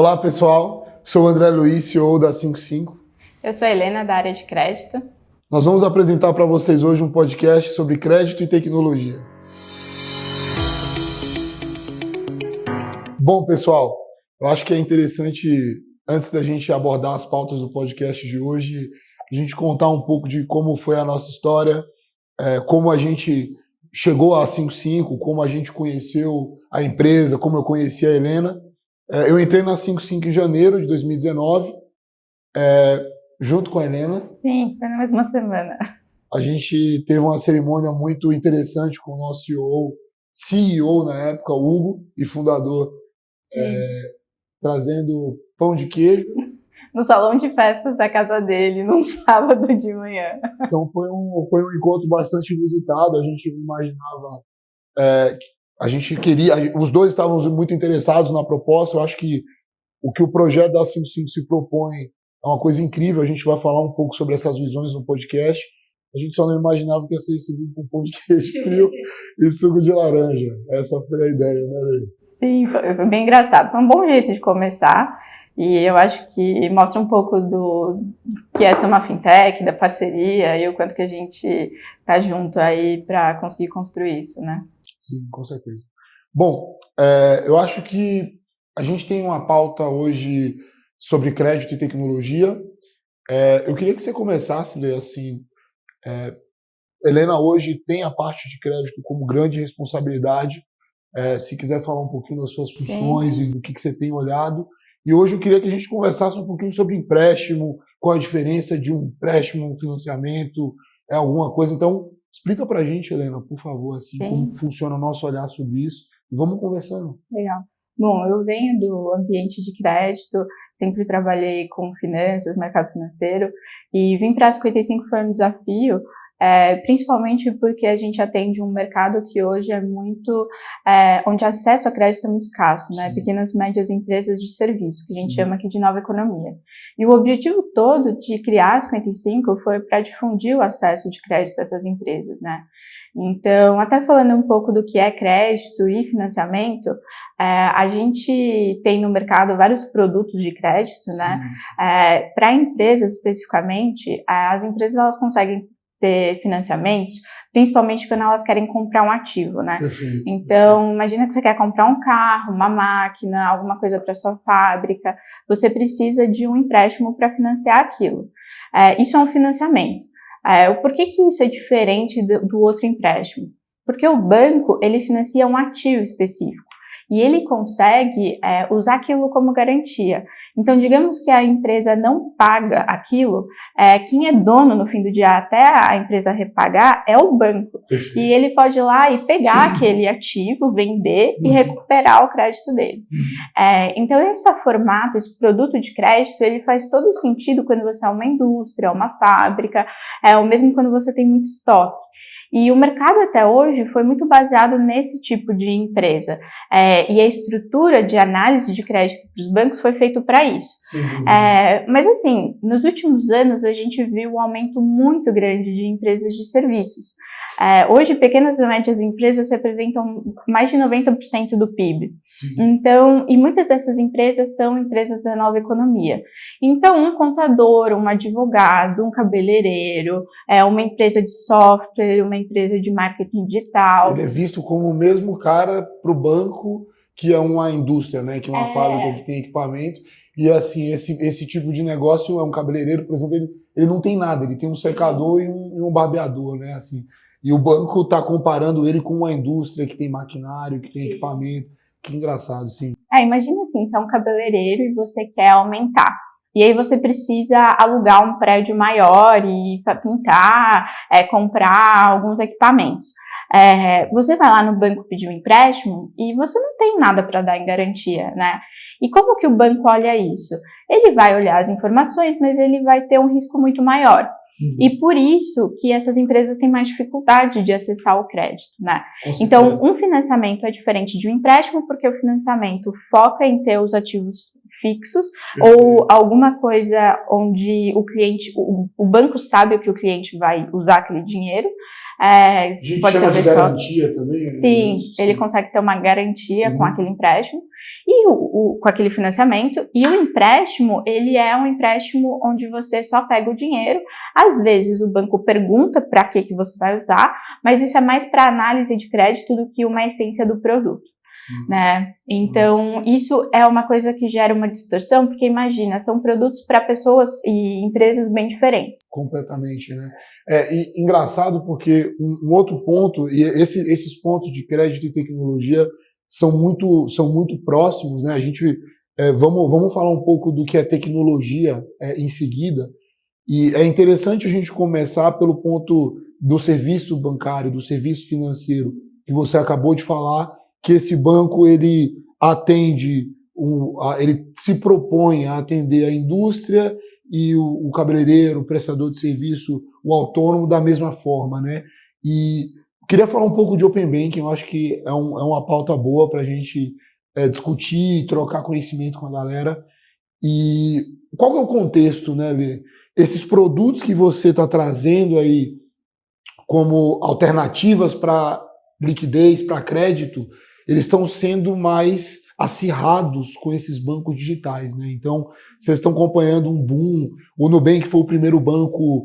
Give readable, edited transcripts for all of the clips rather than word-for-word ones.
Olá, pessoal. Sou o André Luiz, CEO da 55. Eu sou a Helena, da área de crédito. Nós vamos apresentar para vocês hoje um podcast sobre crédito e tecnologia. Bom, pessoal, eu acho que é interessante, antes da gente abordar as pautas do podcast de hoje, a gente contar um pouco de como foi a nossa história, como a gente chegou à 55, como a gente conheceu a empresa, como eu conheci a Helena. Eu entrei na 55 em janeiro de 2019, junto com a Helena. Sim, foi na mesma semana. A gente teve uma cerimônia muito interessante com o nosso CEO na época, Hugo, e fundador, trazendo pão de queijo. No salão de festas da casa dele, num sábado de manhã. Então foi um encontro bastante inusitado, a gente não imaginava... A gente queria, os dois estavam muito interessados na proposta. Eu acho que o projeto da 55 se propõe é uma coisa incrível. A gente vai falar um pouco sobre essas visões no podcast. A gente só não imaginava que ia ser recebido com pão de queijo frio e suco de laranja. Essa foi a ideia, né, Lê? Sim, foi bem engraçado. Foi um bom jeito de começar. E eu acho que mostra um pouco do que essa é uma fintech, da parceria e o quanto que a gente tá junto aí para conseguir construir isso, né? Sim, com certeza. Bom, eu acho que a gente tem uma pauta hoje sobre crédito e tecnologia. Eu queria que você começasse, Lê, assim... Helena hoje tem a parte de crédito como grande responsabilidade. Se quiser falar um pouquinho das suas funções e do que você tem olhado. E hoje eu queria que a gente conversasse um pouquinho sobre empréstimo, qual a diferença de um empréstimo, um financiamento, alguma coisa. Então, explica pra gente, Helena, por favor, assim, como funciona o nosso olhar sobre isso. E vamos conversando. Legal. Bom, eu venho do ambiente de crédito, sempre trabalhei com finanças, mercado financeiro, e vim para a 55 foi um desafio, principalmente porque a gente atende um mercado que hoje é muito, onde acesso a crédito é muito escasso, né? Pequenas e médias empresas de serviço, que a gente chama aqui de nova economia. E o objetivo todo de criar a 55 foi para difundir o acesso de crédito a essas empresas, né? Então, até falando um pouco do que é crédito e financiamento, a gente tem no mercado vários produtos de crédito, né? Para empresas especificamente, as empresas elas conseguem ter financiamentos, principalmente quando elas querem comprar um ativo, né? Perfeito. Então, imagina que você quer comprar um carro, uma máquina, alguma coisa para sua fábrica, você precisa de um empréstimo para financiar aquilo. Isso é um financiamento. Por que isso é diferente do outro empréstimo? Porque o banco, ele financia um ativo específico e ele consegue usar aquilo como garantia. Então, digamos que a empresa não paga aquilo, quem é dono no fim do dia até a empresa repagar é o banco. Perfeito. E ele pode ir lá e pegar aquele ativo, vender e recuperar o crédito dele. Então, esse formato, esse produto de crédito, ele faz todo sentido quando você é uma indústria, uma fábrica, ou mesmo quando você tem muito estoque. E o mercado até hoje foi muito baseado nesse tipo de empresa. E a estrutura de análise de crédito para os bancos foi feito para isso. Mas assim, nos últimos anos a gente viu um aumento muito grande de empresas de serviços. Hoje, pequenas e médias empresas representam mais de 90% do PIB. Então, e muitas dessas empresas são empresas da nova economia. Então, um contador, um advogado, um cabeleireiro, uma empresa de software, uma empresa de marketing digital. Ele é visto como o mesmo cara para o banco que é uma indústria, né? Que é uma fábrica que tem equipamento. E assim, esse tipo de negócio, um cabeleireiro, por exemplo, ele não tem nada, ele tem um secador e um barbeador, né? Assim, e o banco está comparando ele com uma indústria que tem maquinário, que tem equipamento. Que engraçado, sim. Imagina assim, você é um cabeleireiro e você quer aumentar. E aí você precisa alugar um prédio maior e pintar, comprar alguns equipamentos. Você vai lá no banco pedir um empréstimo e você não tem nada para dar em garantia, né? E como que o banco olha isso? Ele vai olhar as informações, mas ele vai ter um risco muito maior. E por isso que essas empresas têm mais dificuldade de acessar o crédito, né? Então, um financiamento é diferente de um empréstimo, porque o financiamento foca em ter os ativos fixos, ou alguma coisa onde o cliente, o banco sabe que o cliente vai usar aquele dinheiro. A gente chama de garantia também? Sim, ele consegue ter uma garantia com aquele empréstimo e com aquele financiamento. E o empréstimo, ele é um empréstimo onde você só pega o dinheiro. Às vezes o banco pergunta para que você vai usar, mas isso é mais para análise de crédito do que uma essência do produto. Né? Então, isso é uma coisa que gera uma distorção, porque imagina, são produtos para pessoas e empresas bem diferentes. Completamente, né? E engraçado porque um outro ponto, e esses pontos de crédito e tecnologia são muito próximos, né? A gente, vamos falar um pouco do que é tecnologia em seguida, e é interessante a gente começar pelo ponto do serviço bancário, do serviço financeiro, que você acabou de falar, que esse banco ele atende, ele se propõe a atender a indústria e o cabeleireiro, o prestador de serviço, o autônomo da mesma forma, né? E queria falar um pouco de Open Banking, eu acho que é uma pauta boa para a gente discutir e trocar conhecimento com a galera. E qual que é o contexto, né, Lê? Esses produtos que você está trazendo aí como alternativas para liquidez, para crédito, eles estão sendo mais acirrados com esses bancos digitais, né? Então, vocês estão acompanhando um boom. O Nubank foi o primeiro banco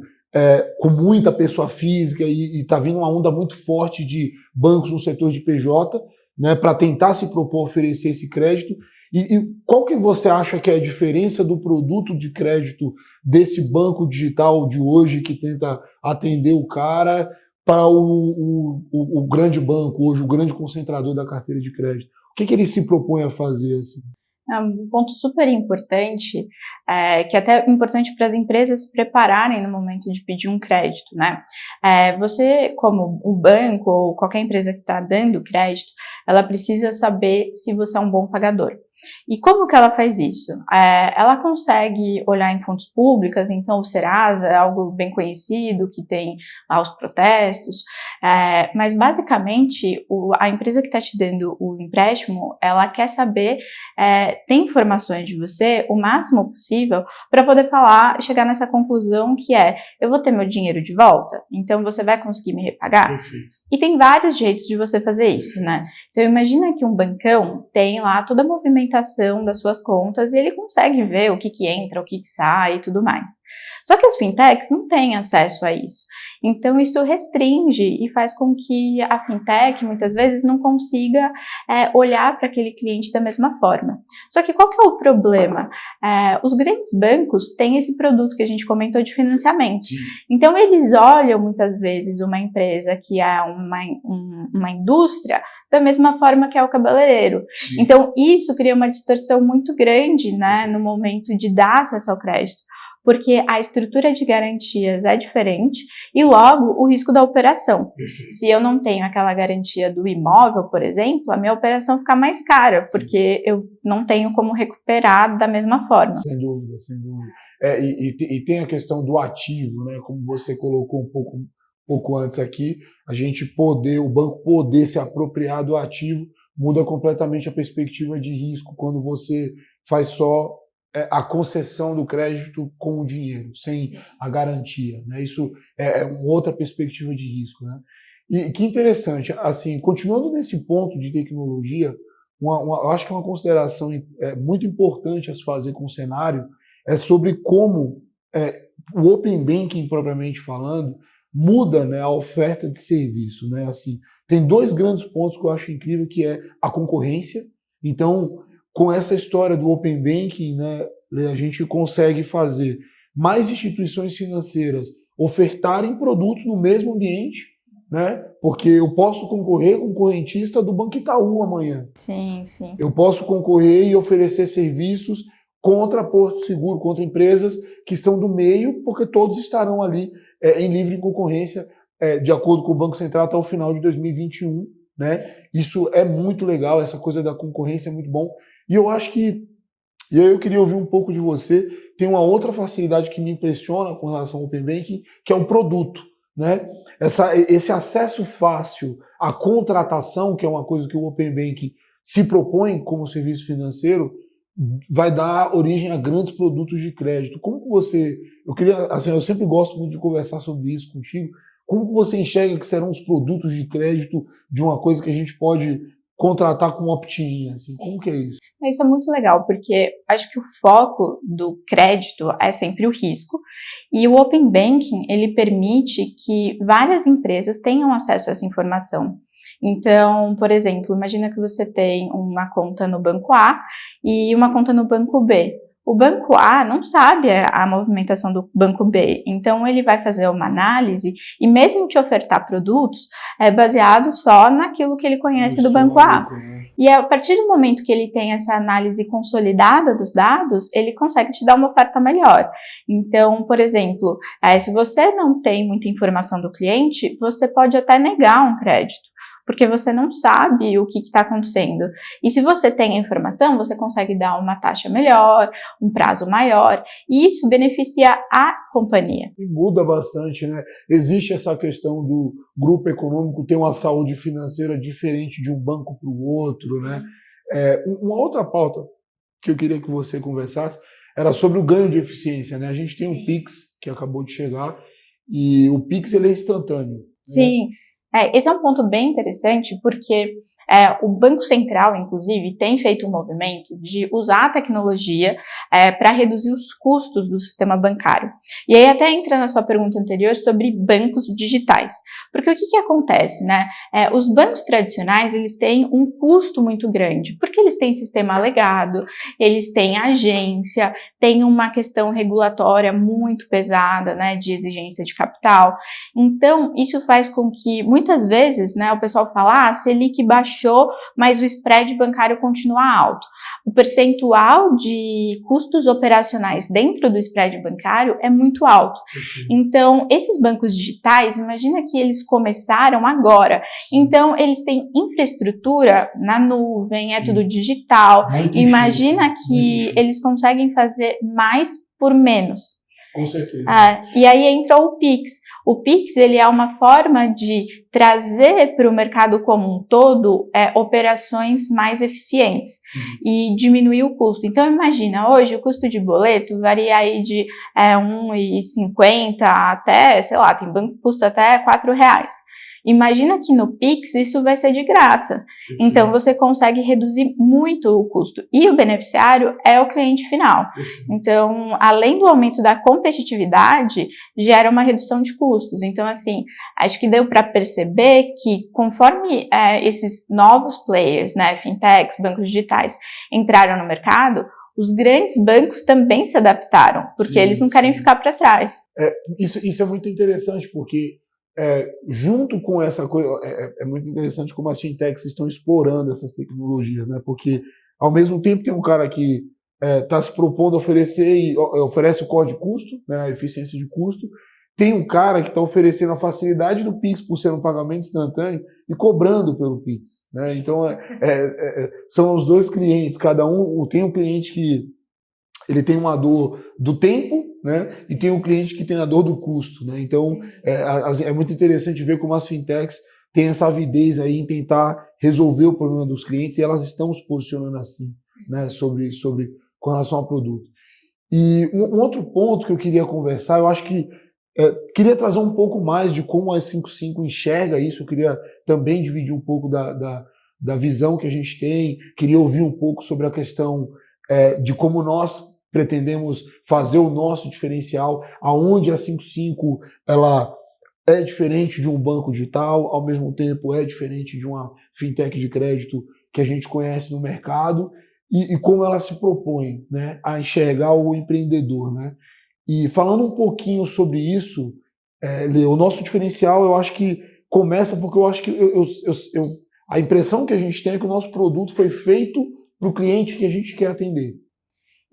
com muita pessoa física e está vindo uma onda muito forte de bancos no setor de PJ, né, para tentar se propor oferecer esse crédito. E qual que você acha que é a diferença do produto de crédito desse banco digital de hoje que tenta atender o cara para o grande banco, hoje o grande concentrador da carteira de crédito? O que ele se propõe a fazer? Assim? É um ponto super importante, que é até importante para as empresas se prepararem no momento de pedir um crédito, né? Você, como um banco ou qualquer empresa que está dando crédito, ela precisa saber se você é um bom pagador. E como que ela faz isso? Ela consegue olhar em fontes públicas, então o Serasa é algo bem conhecido, que tem lá os protestos, mas basicamente a empresa que está te dando o empréstimo, ela quer saber, ter informações de você o máximo possível para poder chegar nessa conclusão que eu vou ter meu dinheiro de volta, então você vai conseguir me repagar? Perfeito. E tem vários jeitos de você fazer isso, né? Então imagina que um bancão tem lá toda a movimentação das suas contas e ele consegue ver o que entra, o que sai e tudo mais. Só que as fintechs não têm acesso a isso. Então isso restringe e faz com que a fintech muitas vezes não consiga olhar para aquele cliente da mesma forma. Só que qual que é o problema? Os grandes bancos têm esse produto que a gente comentou de financiamento. Sim. Então eles olham muitas vezes uma empresa que é uma indústria da mesma forma que é o cabeleireiro. Sim. Então isso cria uma distorção muito grande, né, no momento de dar acesso ao crédito, porque a estrutura de garantias é diferente e logo o risco da operação. Perfeito. Se eu não tenho aquela garantia do imóvel, por exemplo, a minha operação fica mais cara, porque eu não tenho como recuperar da mesma forma. Sem dúvida, sem dúvida. E tem a questão do ativo, né? Como você colocou um pouco antes aqui, o banco poder se apropriar do ativo muda completamente a perspectiva de risco quando você faz só a concessão do crédito com o dinheiro, sem a garantia, né? Isso é uma outra perspectiva de risco, né? E que interessante, assim, continuando nesse ponto de tecnologia, eu acho que uma consideração muito importante a se fazer com o cenário é sobre como o Open Banking, propriamente falando, muda, né, a oferta de serviço, né? Assim, tem dois grandes pontos que eu acho incrível, que é a concorrência. Então, com essa história do Open Banking, né, a gente consegue fazer mais instituições financeiras ofertarem produtos no mesmo ambiente, né? Porque eu posso concorrer com o correntista do Banco Itaú amanhã. Sim, sim. Eu posso concorrer e oferecer serviços contra Porto Seguro, contra empresas que estão do meio, porque todos estarão ali em livre concorrência, de acordo com o Banco Central, até o final de 2021. Né? Isso é muito legal, essa coisa da concorrência é muito bom. E eu acho que, e aí eu queria ouvir um pouco de você, tem uma outra facilidade que me impressiona com relação ao Open Banking, que é um produto. Né? Esse acesso fácil à contratação, que é uma coisa que o Open Banking se propõe como serviço financeiro, vai dar origem a grandes produtos de crédito. Como que você, eu sempre gosto muito de conversar sobre isso contigo. Como que você enxerga que serão os produtos de crédito de uma coisa que a gente pode contratar com opt-in? Assim, como que é isso? Isso é muito legal, porque acho que o foco do crédito é sempre o risco, e o Open Banking, ele permite que várias empresas tenham acesso a essa informação. Então, por exemplo, imagina que você tem uma conta no banco A e uma conta no banco B. O banco A não sabe a movimentação do banco B, então ele vai fazer uma análise e mesmo te ofertar produtos baseado só naquilo que ele conhece do banco A. E a partir do momento que ele tem essa análise consolidada dos dados, ele consegue te dar uma oferta melhor. Então, por exemplo, se você não tem muita informação do cliente, você pode até negar um crédito, porque você não sabe o que está acontecendo. E se você tem a informação, você consegue dar uma taxa melhor, um prazo maior, e isso beneficia a companhia. E muda bastante, né? Existe essa questão do grupo econômico ter uma saúde financeira diferente de um banco para o outro, né? Uma outra pauta que eu queria que você conversasse era sobre o ganho de eficiência, né? A gente tem o Pix, que acabou de chegar, e o Pix ele é instantâneo. Sim. Esse é um ponto bem interessante, porque o Banco Central, inclusive, tem feito um movimento de usar a tecnologia para reduzir os custos do sistema bancário. E aí até entra na sua pergunta anterior sobre bancos digitais. Porque o que acontece, né? Os bancos tradicionais, eles têm um custo muito grande, porque eles têm sistema legado, eles têm agência, tem uma questão regulatória muito pesada, né, de exigência de capital. Então, isso faz com que, muitas vezes, né, o pessoal fala, a Selic baixou, mas o spread bancário continua alto. O percentual de custos operacionais dentro do spread bancário é muito alto. Então, esses bancos digitais, imagina que eles começaram agora. Então, eles têm infraestrutura na nuvem, é tudo digital. Imagina que eles conseguem fazer mais por menos. Com certeza. E aí entra o Pix. O Pix, ele é uma forma de trazer para o mercado como um todo operações mais eficientes e diminuir o custo. Então, imagina, hoje o custo de boleto varia aí de R$1,50 até, sei lá, tem banco que custa até R$4. Imagina que no Pix isso vai ser de graça. Então, você consegue reduzir muito o custo. E o beneficiário é o cliente final. Então, além do aumento da competitividade, gera uma redução de custos. Então, assim, acho que deu para perceber que conforme esses novos players, né, fintechs, bancos digitais, entraram no mercado, os grandes bancos também se adaptaram, porque eles não querem ficar para trás. Isso é muito interessante, porque junto com essa coisa, é muito interessante como as fintechs estão explorando essas tecnologias, né? Porque ao mesmo tempo tem um cara que está se propondo a oferecer e oferece o código de custo, né, a eficiência de custo. Tem um cara que está oferecendo a facilidade do Pix por ser um pagamento instantâneo e cobrando pelo Pix, né? Então são os dois clientes, cada um tem um cliente que ele tem uma dor do tempo, né? E tem um cliente que tem a dor do custo, né? Então é muito interessante ver como as fintechs têm essa avidez aí em tentar resolver o problema dos clientes, e elas estão se posicionando assim, né? Com relação ao produto. E um outro ponto que eu queria conversar, eu acho que queria trazer um pouco mais de como a 55 enxerga isso. Eu queria também dividir um pouco da visão que a gente tem, queria ouvir um pouco sobre a questão de como nós pretendemos fazer o nosso diferencial, aonde a 55 ela é diferente de um banco digital, ao mesmo tempo é diferente de uma fintech de crédito que a gente conhece no mercado, e como ela se propõe, né, a enxergar o empreendedor, né? E falando um pouquinho sobre isso, Lê, o nosso diferencial eu acho que começa porque eu acho que a impressão que a gente tem é que o nosso produto foi feito para o cliente que a gente quer atender.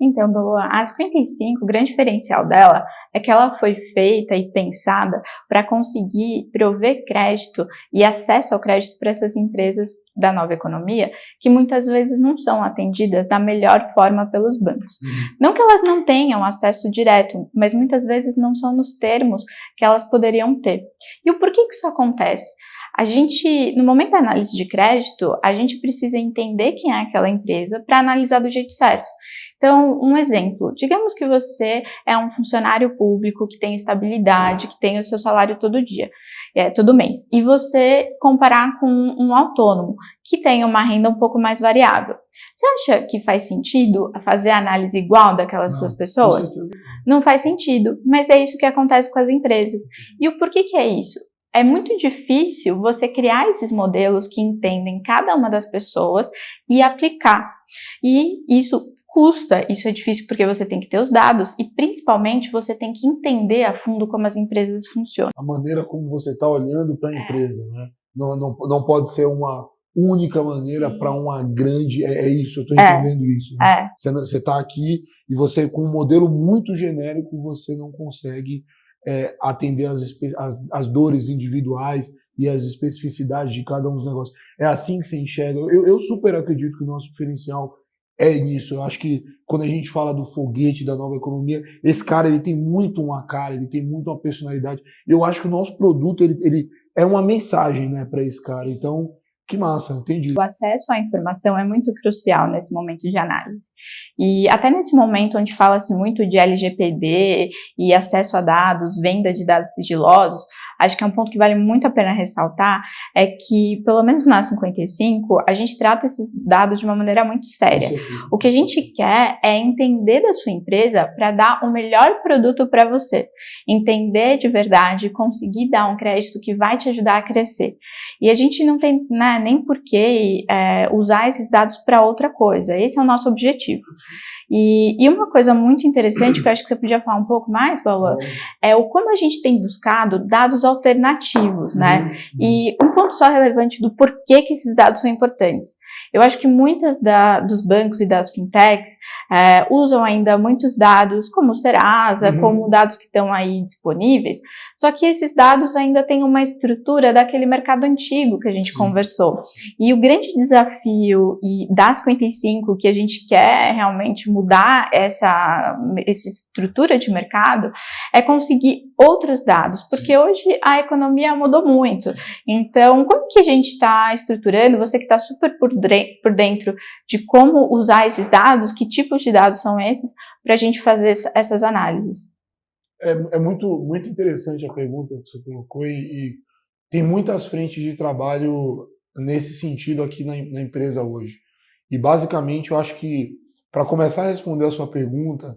Então, a 55, o grande diferencial dela é que ela foi feita e pensada para conseguir prover crédito e acesso ao crédito para essas empresas da nova economia, que muitas vezes não são atendidas da melhor forma pelos bancos. Não que elas não tenham acesso direto, mas muitas vezes não são nos termos que elas poderiam ter. E o porquê que isso acontece? No momento da análise de crédito, a gente precisa entender quem é aquela empresa para analisar do jeito certo. Então, um exemplo, digamos que você é um funcionário público que tem estabilidade, que tem o seu salário todo dia, todo mês, e você comparar com um autônomo, que tem uma renda um pouco mais variável. Você acha que faz sentido fazer a análise igual daquelas duas pessoas? Não faz sentido, mas é isso que acontece com as empresas. E o porquê que é isso? É muito difícil você criar esses modelos que entendem cada uma das pessoas e aplicar. E isso custa, isso é difícil porque você tem que ter os dados e principalmente você tem que entender a fundo como as empresas funcionam. A maneira como você está olhando para a empresa, né? Não pode ser uma única maneira para uma grande... É isso, eu estou entendendo isso. Né? Você está aqui e você, com um modelo muito genérico, você não consegue atender as dores individuais e as especificidades de cada um dos negócios. É assim que você enxerga. Eu super acredito que o nosso diferencial é nisso. Eu acho que quando a gente fala do foguete, da nova economia, esse cara ele tem muito uma cara, ele tem muito uma personalidade. Eu acho que o nosso produto ele é uma mensagem, né, para esse cara. Então, que massa, entendi. O acesso à informação é muito crucial nesse momento de análise. E até nesse momento onde fala-se muito de LGPD e acesso a dados, venda de dados sigilosos, acho que é um ponto que vale muito a pena ressaltar, é que, pelo menos na 55, a gente trata esses dados de uma maneira muito séria. O que a gente quer é entender da sua empresa para dar o melhor produto para você. Entender de verdade, conseguir dar um crédito que vai te ajudar a crescer. E a gente não tem, né, nem por que usar esses dados para outra coisa. Esse é o nosso objetivo. E uma coisa muito interessante, que eu acho que você podia falar um pouco mais, Paula, é o como a gente tem buscado dados alternativos, né? E um ponto só relevante do porquê que esses dados são importantes. Eu acho que muitas dos bancos e das fintechs usam ainda muitos dados, como o Serasa, como dados que estão aí disponíveis, só que esses dados ainda têm uma estrutura daquele mercado antigo que a gente conversou. E o grande desafio da 55, que a gente quer realmente mudar essa estrutura de mercado, é conseguir outros dados, porque hoje a economia mudou muito. Então, como que a gente está estruturando, você que está super por dentro de como usar esses dados, que tipos de dados são esses, para a gente fazer essas análises? É muito interessante a pergunta que você colocou e tem muitas frentes de trabalho nesse sentido aqui na empresa hoje. E basicamente eu acho que para começar a responder a sua pergunta,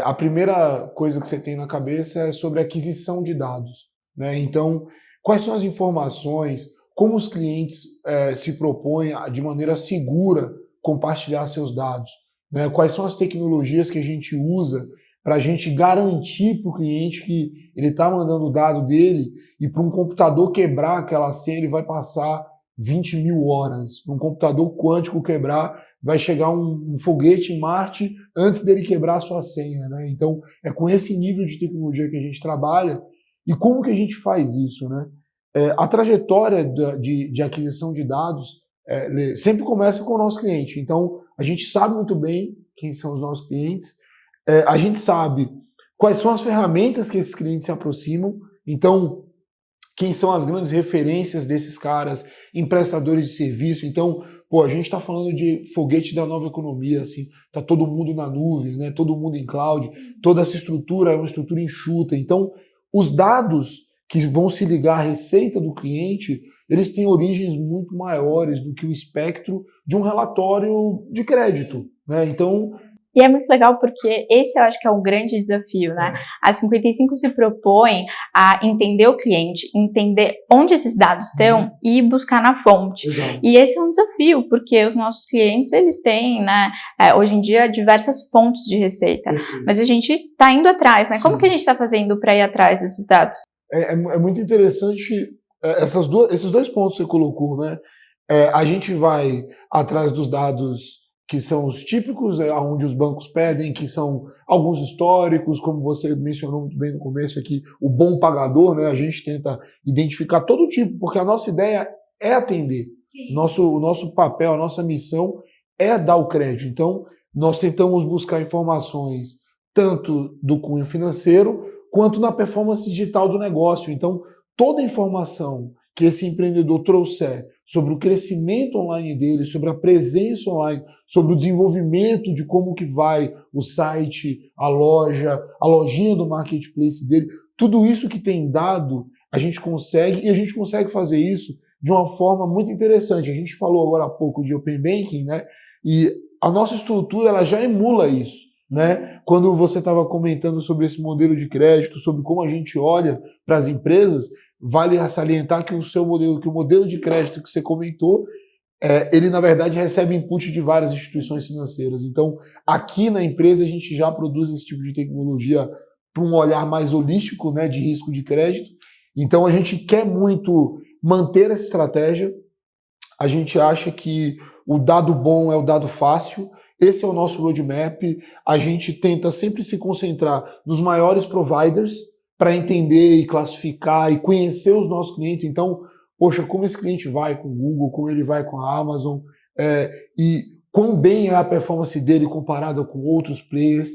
a primeira coisa que você tem na cabeça é sobre aquisição de dados, né? Então, quais são as informações, como os clientes se propõem de maneira segura compartilhar seus dados, né? Quais são as tecnologias que a gente usa para a gente garantir para o cliente que ele está mandando o dado dele e para um computador quebrar aquela senha ele vai passar 20 mil horas. Para um computador quântico quebrar, vai chegar um foguete em Marte antes dele quebrar a sua senha, né? Então, é com esse nível de tecnologia que a gente trabalha. E como que a gente faz isso, né? A trajetória de aquisição de dados sempre começa com o nosso cliente. Então, a gente sabe muito bem quem são os nossos clientes, a gente sabe quais são as ferramentas que esses clientes se aproximam. Então, quem são as grandes referências desses caras, emprestadores de serviço. Então, a gente está falando de foguete da nova economia, assim, tá todo mundo na nuvem, né? Todo mundo em cloud, toda essa estrutura é uma estrutura enxuta. Então, os dados que vão se ligar à receita do cliente, eles têm origens muito maiores do que o espectro de um relatório de crédito, né? Então, e é muito legal porque esse eu acho que é um grande desafio, né? A 55 se propõe a entender o cliente, entender onde esses dados estão e buscar na fonte. Exato. E esse é um desafio, porque os nossos clientes, eles têm, né, hoje em dia, diversas fontes de receita. Perfeito. Mas a gente está indo atrás, né? Sim. Como que a gente está fazendo para ir atrás desses dados? É muito interessante esses dois pontos que você colocou, né? A gente vai atrás dos dados que são os típicos, onde os bancos pedem, que são alguns históricos, como você mencionou muito bem no começo aqui, o bom pagador, né? A gente tenta identificar todo tipo, porque a nossa ideia é atender. O nosso papel, a nossa missão é dar o crédito. Então, nós tentamos buscar informações tanto do cunho financeiro, quanto na performance digital do negócio. Então, toda informação que esse empreendedor trouxer sobre o crescimento online dele, sobre a presença online, sobre o desenvolvimento de como que vai o site, a loja, a lojinha do marketplace dele, tudo isso que tem dado, a gente consegue, e a gente consegue fazer isso de uma forma muito interessante. A gente falou agora há pouco de Open Banking, né? E a nossa estrutura ela já emula isso, né? Quando você estava comentando sobre esse modelo de crédito, sobre como a gente olha para as empresas, vale salientar que o modelo de crédito que você comentou, ele na verdade recebe input de várias instituições financeiras. Então, aqui na empresa a gente já produz esse tipo de tecnologia para um olhar mais holístico, né, de risco de crédito. Então, a gente quer muito manter essa estratégia. A gente acha que o dado bom é o dado fácil. Esse é o nosso roadmap. A gente tenta sempre se concentrar nos maiores providers para entender e classificar e conhecer os nossos clientes. Então, poxa, como esse cliente vai com o Google, como ele vai com a Amazon, e quão bem é a performance dele comparada com outros players.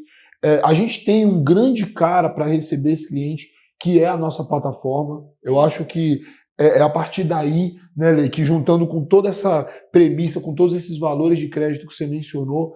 A gente tem um grande cara para receber esse cliente, que é a nossa plataforma. Eu acho que é a partir daí, né, Lê, que juntando com toda essa premissa, com todos esses valores de crédito que você mencionou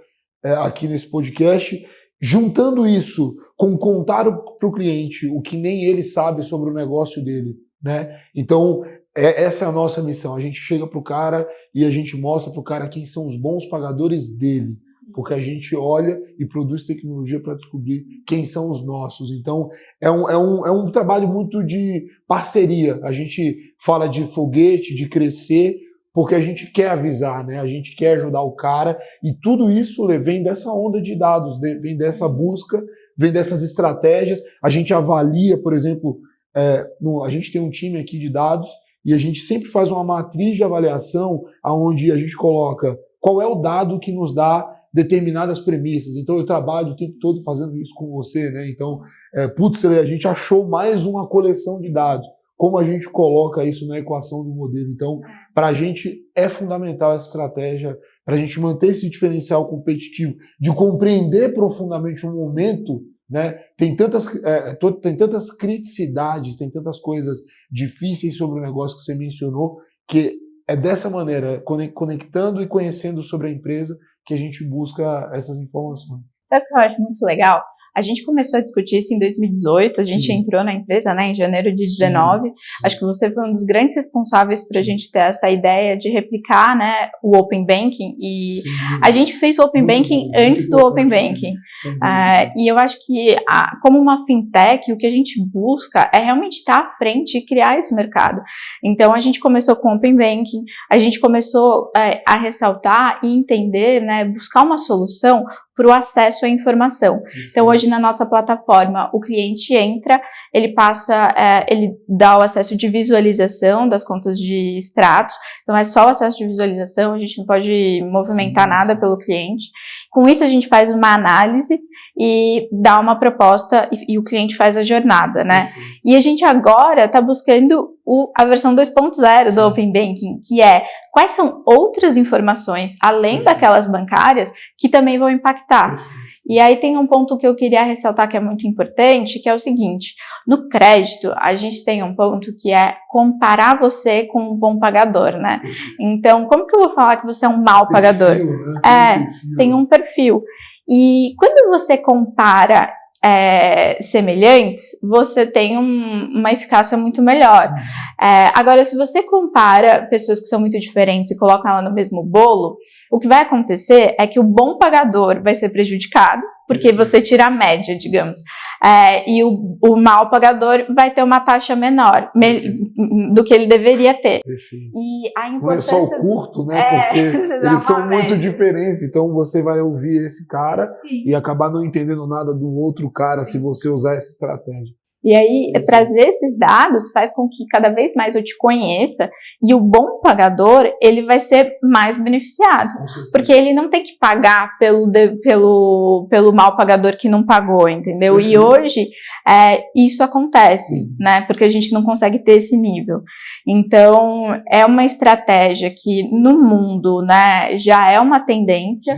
aqui nesse podcast, juntando isso com contar para o cliente o que nem ele sabe sobre o negócio dele, né? Então, essa é a nossa missão. A gente chega para o cara e a gente mostra para o cara quem são os bons pagadores dele, porque a gente olha e produz tecnologia para descobrir quem são os nossos. Então, é um trabalho muito de parceria. A gente fala de foguete, de crescer, porque a gente quer avisar, né? A gente quer ajudar o cara, e tudo isso vem dessa onda de dados, vem dessa busca, vem dessas estratégias. A gente avalia, por exemplo, a gente tem um time aqui de dados, e a gente sempre faz uma matriz de avaliação onde a gente coloca qual é o dado que nos dá determinadas premissas. Então eu trabalho o tempo todo fazendo isso com você, né? Então, a gente achou mais uma coleção de dados. Como a gente coloca isso na equação do modelo? Então, para a gente é fundamental essa estratégia, para a gente manter esse diferencial competitivo, de compreender profundamente o momento, né? Tem tantas criticidades, tem tantas coisas difíceis sobre o negócio que você mencionou, que é dessa maneira, conectando e conhecendo sobre a empresa, que a gente busca essas informações. Sabe o que eu acho muito legal? A gente começou a discutir isso em 2018, a gente entrou na empresa, né, em janeiro de 2019. Acho que você foi um dos grandes responsáveis para a gente ter essa ideia de replicar, né, o Open Banking. E a gente fez o Open Banking antes do Open Banking. E eu acho que, como uma fintech, o que a gente busca é realmente estar à frente e criar esse mercado. Então, a gente começou com o Open Banking, a gente começou a ressaltar e entender, né, buscar uma solução para o acesso à informação. Então, hoje na nossa plataforma, o cliente entra, ele dá o acesso de visualização das contas de extratos, então é só o acesso de visualização, a gente não pode movimentar nada pelo cliente. Com isso, a gente faz uma análise e dá uma proposta e o cliente faz a jornada, né? E a gente agora está buscando a versão 2.0 do Open Banking, que é quais são outras informações, além daquelas bancárias, que também vão impactar. E aí tem um ponto que eu queria ressaltar que é muito importante, que é o seguinte: no crédito, a gente tem um ponto que é comparar você com um bom pagador, né? Então, como que eu vou falar que você é um mau pagador? Tem um perfil. E quando você compara semelhantes, você tem uma eficácia muito melhor. Agora, se você compara pessoas que são muito diferentes e coloca ela no mesmo bolo, o que vai acontecer é que o bom pagador vai ser prejudicado, porque você tira a média, digamos, e o mau pagador vai ter uma taxa menor do que ele deveria ter. E a importância... Não é só o curto, né? Porque eles são muito diferentes, então você vai ouvir esse cara e acabar não entendendo nada do outro cara se você usar essa estratégia. E aí, trazer esses dados faz com que cada vez mais eu te conheça, e o bom pagador, ele vai ser mais beneficiado. Porque ele não tem que pagar pelo mau pagador que não pagou, entendeu? E hoje, isso acontece, né? Porque a gente não consegue ter esse nível. Então, é uma estratégia que no mundo, né, já é uma tendência.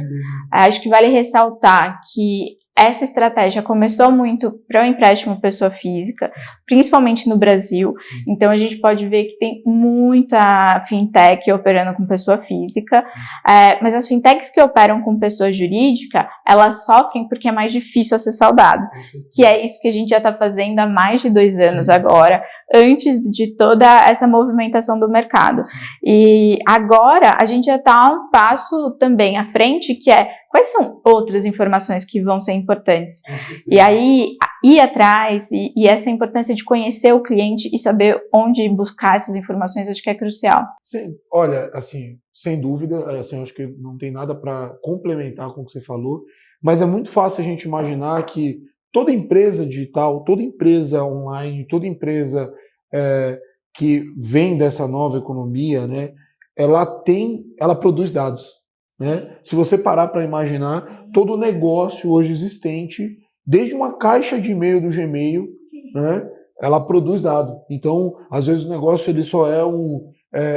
Acho que vale ressaltar que essa estratégia começou muito para o empréstimo pessoa física, principalmente no Brasil. Sim. Então, a gente pode ver que tem muita fintech operando com pessoa física, mas as fintechs que operam com pessoa jurídica, elas sofrem porque é mais difícil acessar o dado, que é isso que a gente já está fazendo há mais de 2 anos agora, antes de toda essa movimentação do mercado. E agora, a gente já está um passo também à frente, que é quais são outras informações que vão ser importantes. E aí, ir atrás e essa importância de conhecer o cliente e saber onde buscar essas informações, acho que é crucial. Sim, olha, assim, sem dúvida, assim, acho que não tem nada para complementar com o que você falou, mas é muito fácil a gente imaginar que toda empresa digital, toda empresa online, toda empresa que vem dessa nova economia, né, ela produz dados. Né? Se você parar para imaginar, todo negócio hoje existente, desde uma caixa de e-mail do Gmail, né, ela produz dado. Então, às vezes o negócio ele só é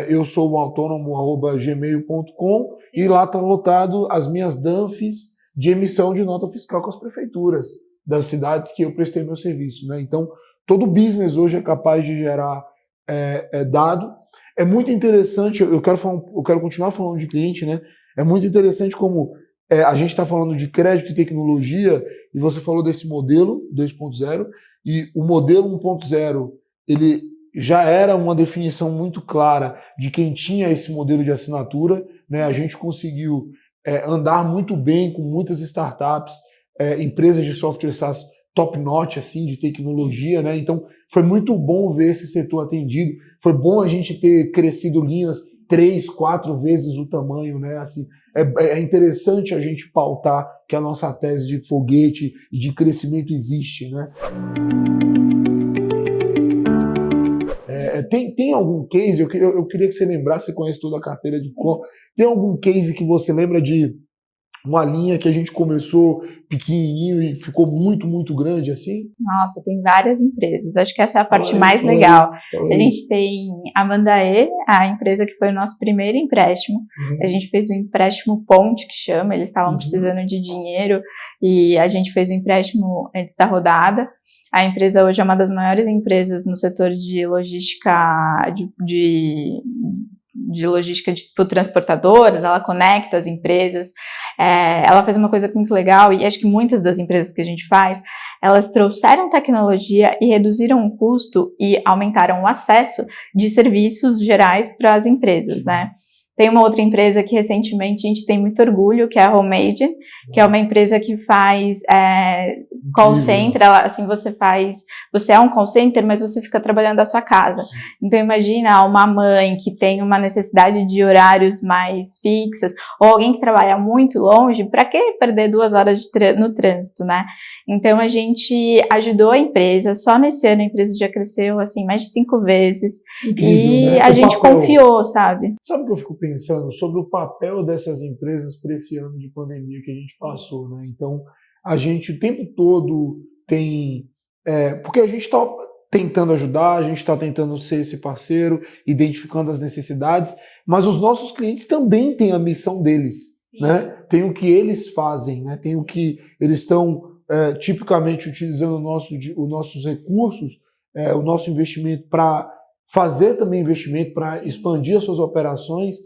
eu sou um autônomo@gmail.com e lá está lotado as minhas DANFs de emissão de nota fiscal com as prefeituras das cidades que eu prestei meu serviço. Né? Então, todo business hoje é capaz de gerar dado. É muito interessante, eu quero continuar falando de cliente, né? É muito interessante como a gente está falando de crédito e tecnologia, e você falou desse modelo 2.0, e o modelo 1.0, ele já era uma definição muito clara de quem tinha esse modelo de assinatura, né? A gente conseguiu andar muito bem com muitas startups, empresas de software SaaS top-notch, assim, de tecnologia, né? Então, foi muito bom ver esse setor atendido, foi bom a gente ter crescido linhas 3, 4 vezes o tamanho, né? Assim, é interessante a gente pautar que a nossa tese de foguete e de crescimento existe, né? Tem algum case, eu queria que você lembrasse, você conhece toda a carteira de cor, tem algum case que você lembra de uma linha que a gente começou pequenininho e ficou muito, muito grande assim? Nossa, tem várias empresas. Acho que essa é a parte mais legal. A gente tem a Mandae, a empresa que foi o nosso primeiro empréstimo. A gente fez um empréstimo ponte, que chama, eles estavam precisando de dinheiro e a gente fez um empréstimo antes da rodada. A empresa hoje é uma das maiores empresas no setor de logística, de logística por transportadoras, ela conecta as empresas. Ela faz uma coisa muito legal, e acho que muitas das empresas que a gente faz, elas trouxeram tecnologia e reduziram o custo e aumentaram o acesso de serviços gerais para as empresas, né? Tem uma outra empresa que recentemente a gente tem muito orgulho, que é a Homemade, que é uma empresa que faz call center, assim, você é um call center, mas você fica trabalhando da sua casa. Então imagina uma mãe que tem uma necessidade de horários mais fixas, ou alguém que trabalha muito longe, para que perder 2 horas no trânsito, né? Então a gente ajudou a empresa, só nesse ano a empresa já cresceu assim mais de 5 vezes. Incrível, e né? A gente confiou, sabe? Sabe o que eu fico pensando? Sobre o papel dessas empresas para esse ano de pandemia que a gente passou, né? Então, a gente o tempo todo tem... porque a gente está tentando ajudar, a gente está tentando ser esse parceiro, identificando as necessidades, mas os nossos clientes também têm a missão deles, né? Tem o que eles fazem, né? Tem o que eles estão tipicamente utilizando os nossos recursos, o nosso investimento para fazer também investimento, para expandir as suas operações.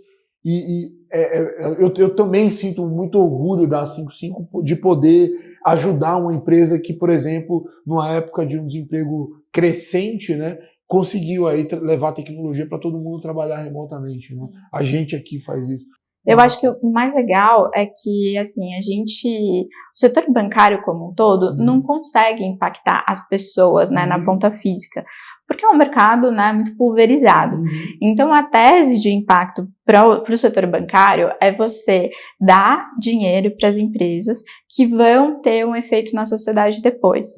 Eu também sinto muito orgulho da 55 de poder ajudar uma empresa que, por exemplo, numa época de um desemprego crescente, né, conseguiu aí levar a tecnologia para todo mundo trabalhar remotamente, né? A gente aqui faz isso. Eu acho que o mais legal é que, assim, o setor bancário como um todo não consegue impactar as pessoas, né, na ponta física, porque é um mercado, né, muito pulverizado. Então, a tese de impacto para o setor bancário é você dar dinheiro para as empresas que vão ter um efeito na sociedade depois.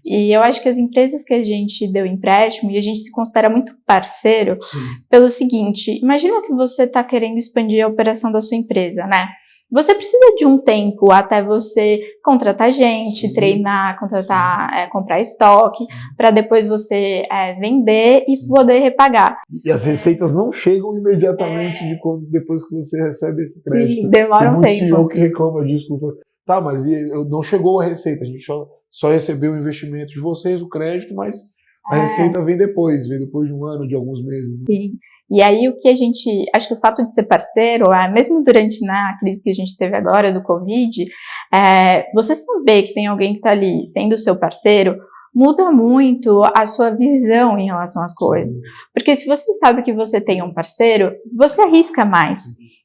E eu acho que as empresas que a gente deu empréstimo, e a gente se considera muito parceiro, pelo seguinte, imagina que você está querendo expandir a operação da sua empresa, né? Você precisa de um tempo até você contratar gente, treinar, comprar estoque, para depois você vender e poder repagar. E as receitas não chegam imediatamente depois que você recebe esse crédito. Sim, demora um tempo. Tem muito CEO que reclama disso. Tá, mas não chegou a receita, a gente só recebeu o investimento de vocês, o crédito, mas a receita vem depois de um ano, de alguns meses. Sim. E aí acho que o fato de ser parceiro, mesmo durante a crise que a gente teve agora do Covid, você saber que tem alguém que está ali sendo seu parceiro, muda muito a sua visão em relação às coisas. Porque se você sabe que você tem um parceiro, você arrisca mais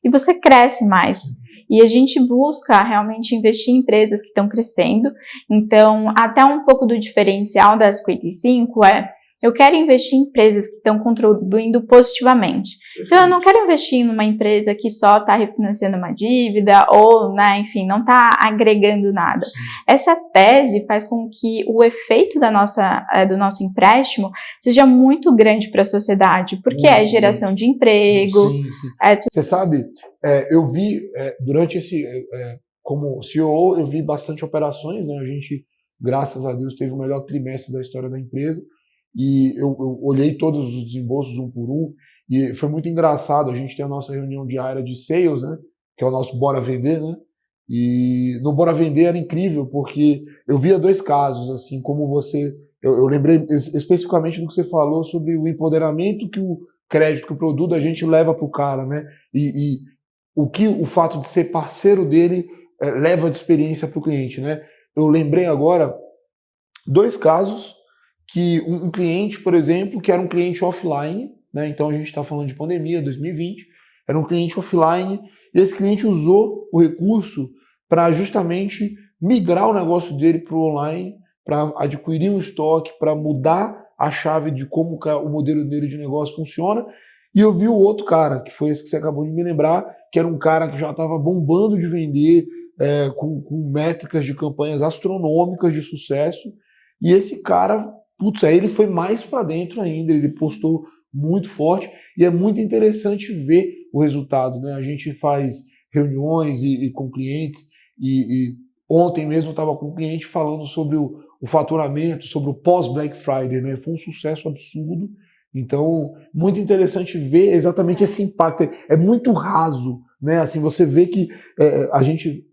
e você cresce mais. E a gente busca realmente investir em empresas que estão crescendo. Então, até um pouco do diferencial da 55 eu quero investir em empresas que estão contribuindo positivamente. Então, eu não quero investir numa empresa que só está refinanciando uma dívida ou, enfim, não está agregando nada. Sim. Essa tese faz com que o efeito do nosso empréstimo seja muito grande para a sociedade, porque é geração de emprego. Sim. Você sabe, eu vi, durante como CEO, eu vi bastante operações, né? A gente, graças a Deus, teve o melhor trimestre da história da empresa. E eu olhei todos os desembolsos um por um, e foi muito engraçado. A gente tem a nossa reunião diária de sales, né, que é o nosso Bora Vender, né, e no Bora Vender era incrível, porque eu via dois casos, assim, como eu lembrei especificamente do que você falou sobre o empoderamento que o crédito, que o produto a gente leva para o cara, né, e o fato de ser parceiro dele leva de experiência para o cliente, né. Eu lembrei agora dois casos que um cliente, por exemplo, que era um cliente offline, né? Então a gente está falando de pandemia, 2020, era um cliente offline, e esse cliente usou o recurso para justamente migrar o negócio dele para o online, para adquirir um estoque, para mudar a chave de como o modelo dele de negócio funciona. E eu vi o outro cara, que foi esse que você acabou de me lembrar, que era um cara que já estava bombando de vender, com métricas de campanhas astronômicas de sucesso, e esse cara, aí ele foi mais para dentro ainda, ele postou muito forte, e é muito interessante ver o resultado, né? A gente faz reuniões e com clientes, e ontem mesmo eu estava com um cliente falando sobre o faturamento, sobre o pós-Black Friday, né? Foi um sucesso absurdo. Então, muito interessante ver exatamente esse impacto. É muito raso, né? Assim, você vê que a gente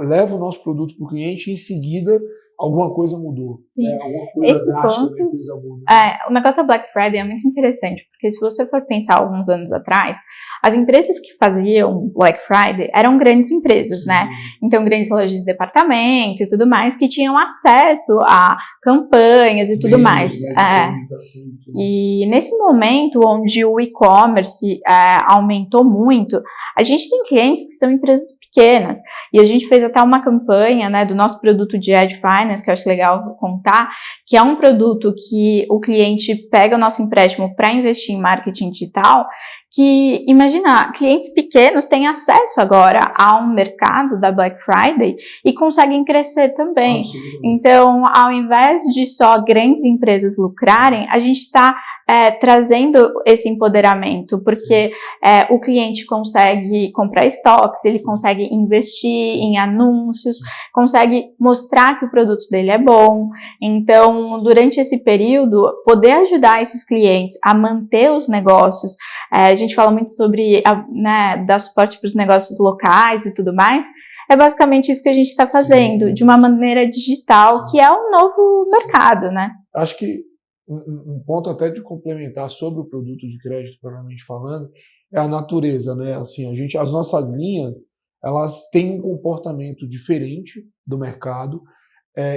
leva o nosso produto para o cliente e em seguida alguma coisa mudou. Alguma coisa drástica da empresa mudou. O negócio da Black Friday é muito interessante, porque se você for pensar alguns anos atrás, as empresas que faziam Black Friday eram grandes empresas, né? Então, grandes lojas de departamento e tudo mais, que tinham acesso a campanhas e tudo mais. E nesse momento onde o e-commerce aumentou muito, a gente tem clientes que são empresas pequenas, e a gente fez até uma campanha, né, do nosso produto de Edge Finance, que eu acho legal contar, que é um produto que o cliente pega o nosso empréstimo para investir em marketing digital, que, imagina, clientes pequenos têm acesso agora ao mercado da Black Friday e conseguem crescer também. Então, ao invés de só grandes empresas lucrarem, a gente está trazendo esse empoderamento, porque o cliente consegue comprar estoques, ele consegue investir em anúncios, consegue mostrar que o produto dele é bom. Então, durante esse período, poder ajudar esses clientes a manter os negócios, a gente fala muito sobre dar suporte para os negócios locais e tudo mais, é basicamente isso que a gente está fazendo, de uma maneira digital, que é o novo mercado, né? Acho que um ponto até de complementar sobre o produto de crédito, propriamente falando, é a natureza, né? Assim, as nossas linhas, elas têm um comportamento diferente do mercado,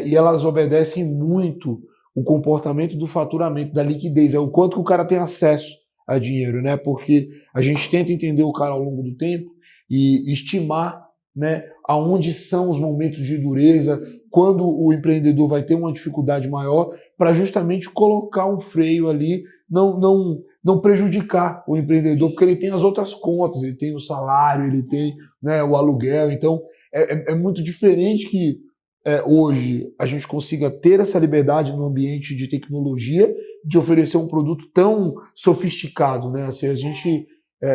e elas obedecem muito o comportamento do faturamento, da liquidez, é o quanto que o cara tem acesso a dinheiro, né? Porque a gente tenta entender o cara ao longo do tempo e estimar, né, aonde são os momentos de dureza, quando o empreendedor vai ter uma dificuldade maior, para justamente colocar um freio ali, não prejudicar o empreendedor, porque ele tem as outras contas, ele tem o salário, ele tem, né, o aluguel. Então é muito diferente que hoje a gente consiga ter essa liberdade no ambiente de tecnologia, de oferecer um produto tão sofisticado, né? Assim,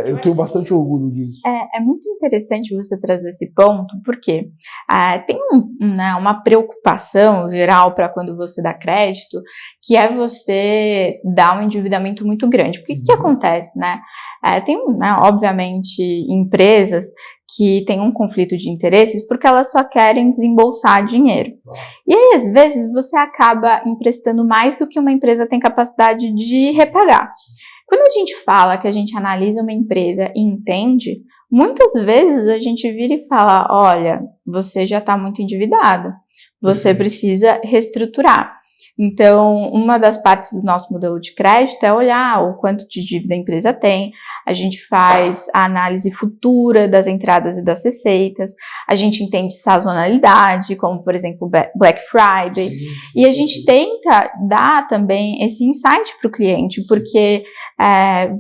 eu tenho bastante orgulho disso. É muito interessante você trazer esse ponto, porque tem uma preocupação geral para quando você dá crédito, que é você dar um endividamento muito grande. Porque o que acontece, né? Tem, obviamente, empresas que têm um conflito de interesses porque elas só querem desembolsar dinheiro. E aí, às vezes, você acaba emprestando mais do que uma empresa tem capacidade de repagar. Quando a gente fala que a gente analisa uma empresa e entende, muitas vezes a gente vira e fala, olha, você já está muito endividado, você precisa reestruturar. Então, uma das partes do nosso modelo de crédito é olhar o quanto de dívida a empresa tem, a gente faz a análise futura das entradas e das receitas, a gente entende sazonalidade, como, por exemplo, Black Friday, e a gente tenta dar também esse insight para o cliente, porque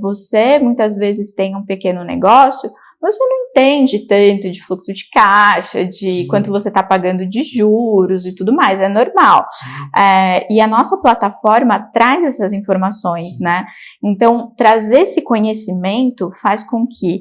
você muitas vezes tem um pequeno negócio, você não entende tanto de fluxo de caixa, de quanto você está pagando de juros e tudo mais, é normal. E a nossa plataforma traz essas informações, né? Então, trazer esse conhecimento faz com que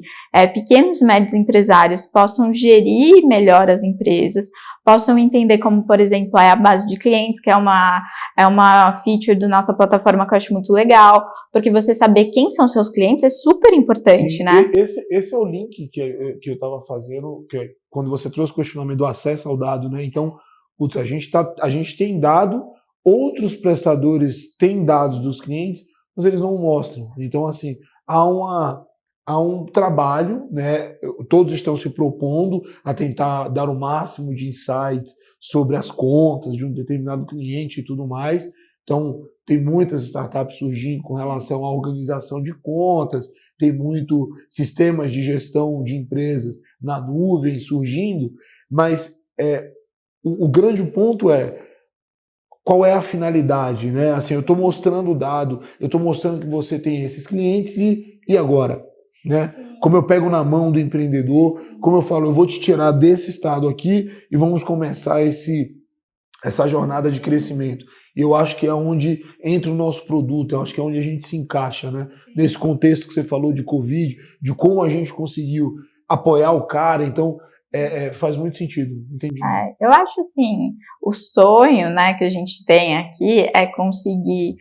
pequenos e médios empresários possam gerir melhor as empresas, possam entender como, por exemplo, é a base de clientes, que é uma feature da nossa plataforma que eu acho muito legal, porque você saber quem são seus clientes é super importante, sim, né? Esse é o link que eu estava fazendo, quando você trouxe o questionamento do acesso ao dado, né? Então, putz, a gente tem dado, outros prestadores têm dados dos clientes, mas eles não mostram. Então, assim, há um trabalho, né? Todos estão se propondo a tentar dar o máximo de insights sobre as contas de um determinado cliente e tudo mais. Então, tem muitas startups surgindo com relação à organização de contas, tem muito sistemas de gestão de empresas na nuvem surgindo, mas o grande ponto é qual é a finalidade, né? Assim, eu estou mostrando o dado, eu estou mostrando que você tem esses clientes e agora? Né? Como eu pego na mão do empreendedor, como eu falo, eu vou te tirar desse estado aqui e vamos começar essa jornada de crescimento. E eu acho que é onde entra o nosso produto, eu acho que é onde a gente se encaixa, né? Nesse contexto que você falou de Covid, de como a gente conseguiu apoiar o cara, então faz muito sentido, entendi. Eu acho assim, o sonho, né, que a gente tem aqui é conseguir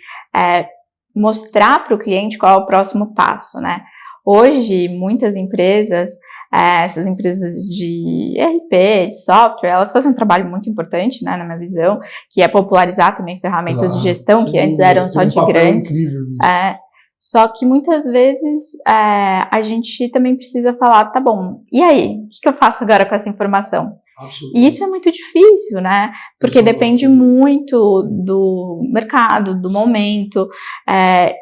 mostrar para o cliente qual é o próximo passo, né? Hoje, muitas empresas, essas empresas de ERP, de software, elas fazem um trabalho muito importante, né, na minha visão, que é popularizar também ferramentas de gestão que antes eram só de grandes. Só que muitas vezes a gente também precisa falar, tá bom, e aí? O que eu faço agora com essa informação? E isso é muito difícil, né? Porque depende muito do mercado, do momento.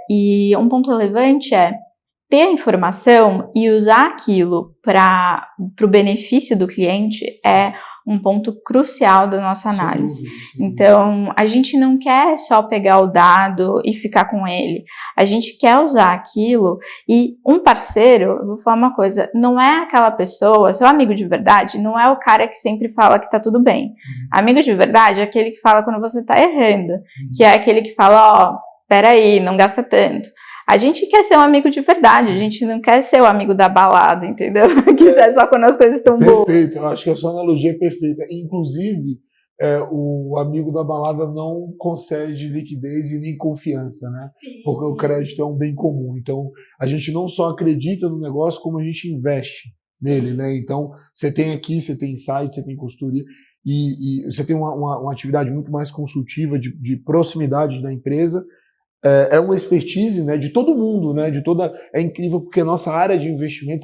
E um ponto relevante é ter a informação e usar aquilo para o benefício do cliente é um ponto crucial da nossa análise. Então, a gente não quer só pegar o dado e ficar com ele. A gente quer usar aquilo e um parceiro, eu vou falar uma coisa, não é aquela pessoa, seu amigo de verdade, não é o cara que sempre fala que tá tudo bem. Amigo de verdade é aquele que fala quando você tá errando, que é aquele que fala, peraí, não gasta tanto. A gente quer ser um amigo de verdade, a gente não quer ser o amigo da balada, entendeu? Que é só quando as coisas estão boas. Perfeito, eu acho que a sua analogia é perfeita. Inclusive, o amigo da balada não concede liquidez e nem confiança, né? Sim. Porque o crédito é um bem comum. Então, a gente não só acredita no negócio, como a gente investe nele, né? Então, você tem insight, você tem consultoria, e você tem uma atividade muito mais consultiva, de proximidade da empresa. É uma expertise, né, de todo mundo, né, é incrível porque a nossa área de investimentos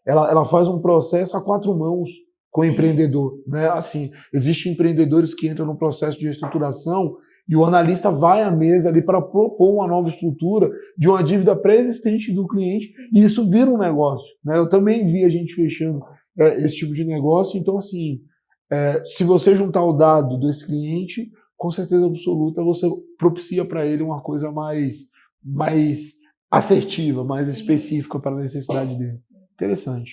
ela faz um processo a 4 mãos com o empreendedor, né? Assim, existem empreendedores que entram no processo de reestruturação e o analista vai à mesa ali para propor uma nova estrutura de uma dívida pré-existente do cliente e isso vira um negócio, né? Eu também vi a gente fechando esse tipo de negócio, então assim, se você juntar o dado desse cliente, com certeza absoluta, você propicia para ele uma coisa mais assertiva, mais específica para a necessidade dele. Interessante.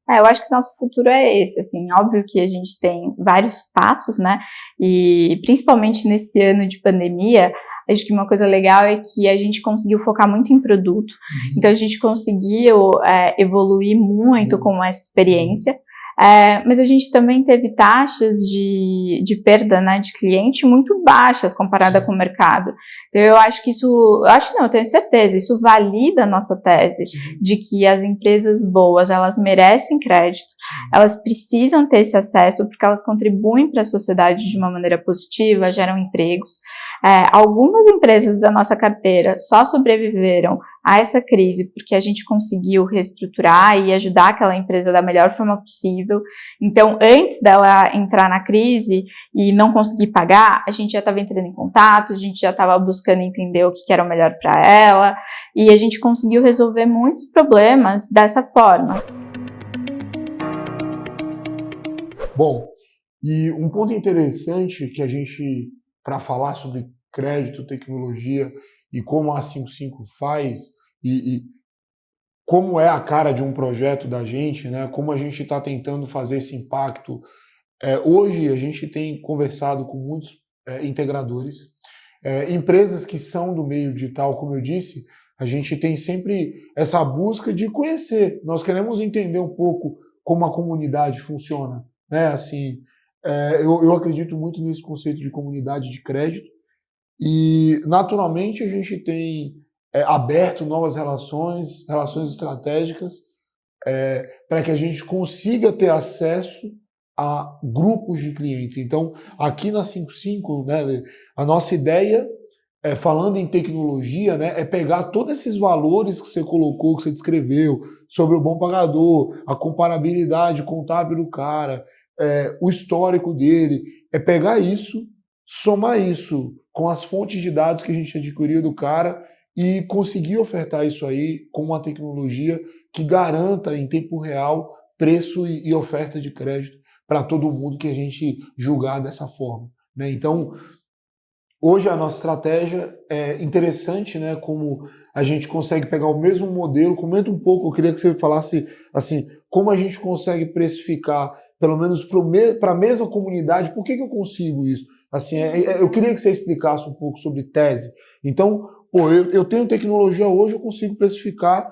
Eu acho que o nosso futuro é esse, assim, óbvio que a gente tem vários passos, né, e principalmente nesse ano de pandemia, acho que uma coisa legal é que a gente conseguiu focar muito em produto, então a gente conseguiu evoluir muito com essa experiência. Mas a gente também teve taxas de perda, né, de cliente muito baixas comparada com o mercado. Então eu tenho certeza, isso valida a nossa tese de que as empresas boas, elas merecem crédito, elas precisam ter esse acesso porque elas contribuem para a sociedade de uma maneira positiva, geram empregos. Algumas empresas da nossa carteira só sobreviveram a essa crise porque a gente conseguiu reestruturar e ajudar aquela empresa da melhor forma possível. Então, antes dela entrar na crise e não conseguir pagar, a gente já estava entrando em contato, a gente já estava buscando entender o que era o melhor para ela, e a gente conseguiu resolver muitos problemas dessa forma. Bom, e um ponto interessante que a gente, para falar sobre crédito, tecnologia e como a 55 faz e como é a cara de um projeto da gente, né? Como a gente está tentando fazer esse impacto. Hoje a gente tem conversado com muitos integradores, empresas que são do meio digital, como eu disse, a gente tem sempre essa busca de conhecer. Nós queremos entender um pouco como a comunidade funciona, né? Assim, eu acredito muito nesse conceito de comunidade de crédito e, naturalmente, a gente tem aberto novas relações estratégicas, para que a gente consiga ter acesso a grupos de clientes. Então, aqui na 55, né, a nossa ideia, falando em tecnologia, né, é pegar todos esses valores que você colocou, que você descreveu, sobre o bom pagador, a comparabilidade contábil do cara, o histórico dele, é pegar isso, somar isso com as fontes de dados que a gente adquiriu do cara e conseguir ofertar isso aí com uma tecnologia que garanta em tempo real preço e oferta de crédito para todo mundo que a gente julgar dessa forma, né? Então, hoje a nossa estratégia é interessante, né? Como a gente consegue pegar o mesmo modelo. Comenta um pouco, eu queria que você falasse assim, como a gente consegue precificar, pelo menos para a mesma comunidade. Por que eu consigo isso? Assim, eu queria que você explicasse um pouco sobre tese. Então, eu tenho tecnologia hoje, eu consigo precificar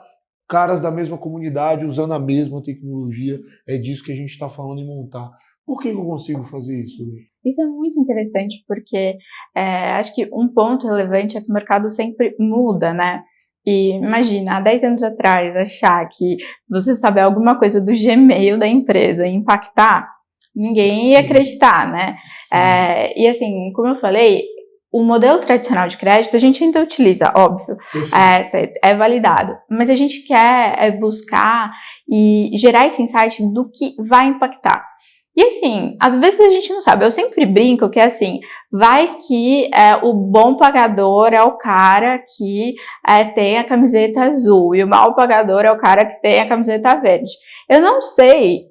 caras da mesma comunidade usando a mesma tecnologia. É disso que a gente está falando em montar. Por que eu consigo fazer isso, Lê? Isso é muito interessante porque acho que um ponto relevante é que o mercado sempre muda, né? E imagina, há 10 anos atrás, achar que você saber alguma coisa do Gmail da empresa e impactar, ninguém ia acreditar, né? E assim, como eu falei, o modelo tradicional de crédito a gente ainda utiliza, óbvio, é validado, mas a gente quer buscar e gerar esse insight do que vai impactar. E assim, às vezes a gente não sabe, eu sempre brinco que assim, vai que o bom pagador é o cara que tem a camiseta azul e o mau pagador é o cara que tem a camiseta verde. Eu não sei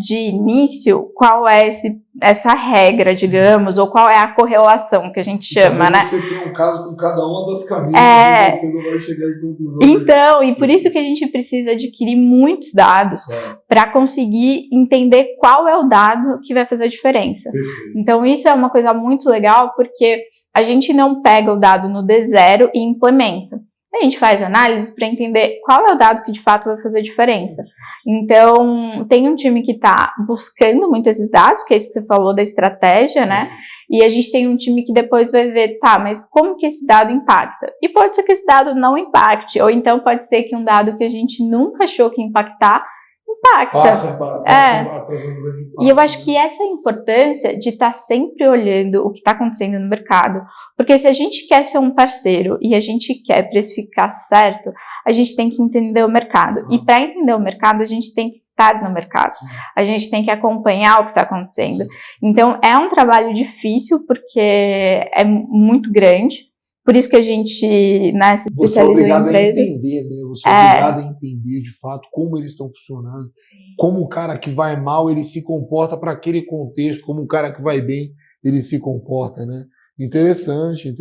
de início qual é essa regra, digamos, ou qual é a correlação que a gente chama, né? Você tem um caso com cada uma das camisas e você não vai chegar em conclusão. Então, e por isso que a gente precisa adquirir muitos dados para conseguir entender qual é o dado que vai fazer a diferença. Perfeito. Então, isso é uma coisa muito legal, porque a gente não pega o dado no D0 e implementa. A gente faz análise para entender qual é o dado que de fato vai fazer diferença. Então, tem um time que está buscando muito esses dados, que é isso que você falou da estratégia, né? E a gente tem um time que depois vai ver, tá, mas como que esse dado impacta? E pode ser que esse dado não impacte, ou então pode ser que um dado que a gente nunca achou que ia impactar, impacta. E eu acho que essa é a importância de estar sempre olhando o que está acontecendo no mercado, porque se a gente quer ser um parceiro e a gente quer precificar certo, a gente tem que entender o mercado. E para entender o mercado, a gente tem que estar no mercado. A gente tem que acompanhar o que está acontecendo. Então, é um trabalho difícil, porque é muito grande. Por isso que a gente se especializa em empresas. Você é obrigado a entender, de fato, como eles estão funcionando, como o cara que vai mal, ele se comporta para aquele contexto, como o cara que vai bem, ele se comporta, né? Interessante.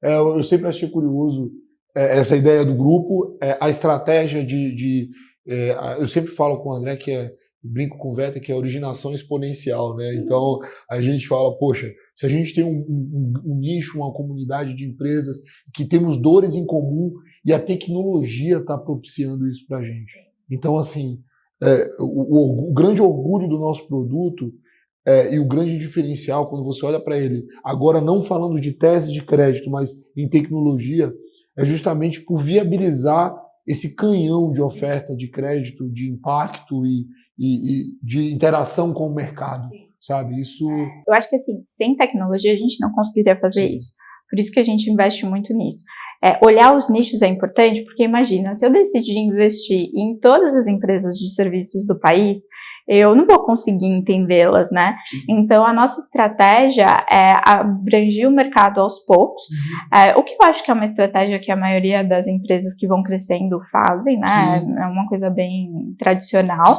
Eu sempre achei curioso essa ideia do grupo, a estratégia eu sempre falo com o André brinco com o Veta, que é a originação exponencial, né? Então, a gente fala, poxa, se a gente tem um nicho, uma comunidade de empresas que temos dores em comum e a tecnologia está propiciando isso para a gente. Então, assim, o grande orgulho do nosso produto e o grande diferencial, quando você olha para ele, agora não falando de tese de crédito, mas em tecnologia, é justamente por viabilizar esse canhão de oferta de crédito, de impacto e de interação com o mercado, sabe? Isso... Eu acho que, assim, sem tecnologia a gente não conseguiria fazer Sim. isso. Por isso que a gente investe muito nisso. Olhar os nichos é importante, porque imagina, se eu decidir investir em todas as empresas de serviços do país, eu não vou conseguir entendê-las, né? Então, a nossa estratégia é abranger o mercado aos poucos. O que eu acho que é uma estratégia que a maioria das empresas que vão crescendo fazem, né? Sim. É uma coisa bem tradicional.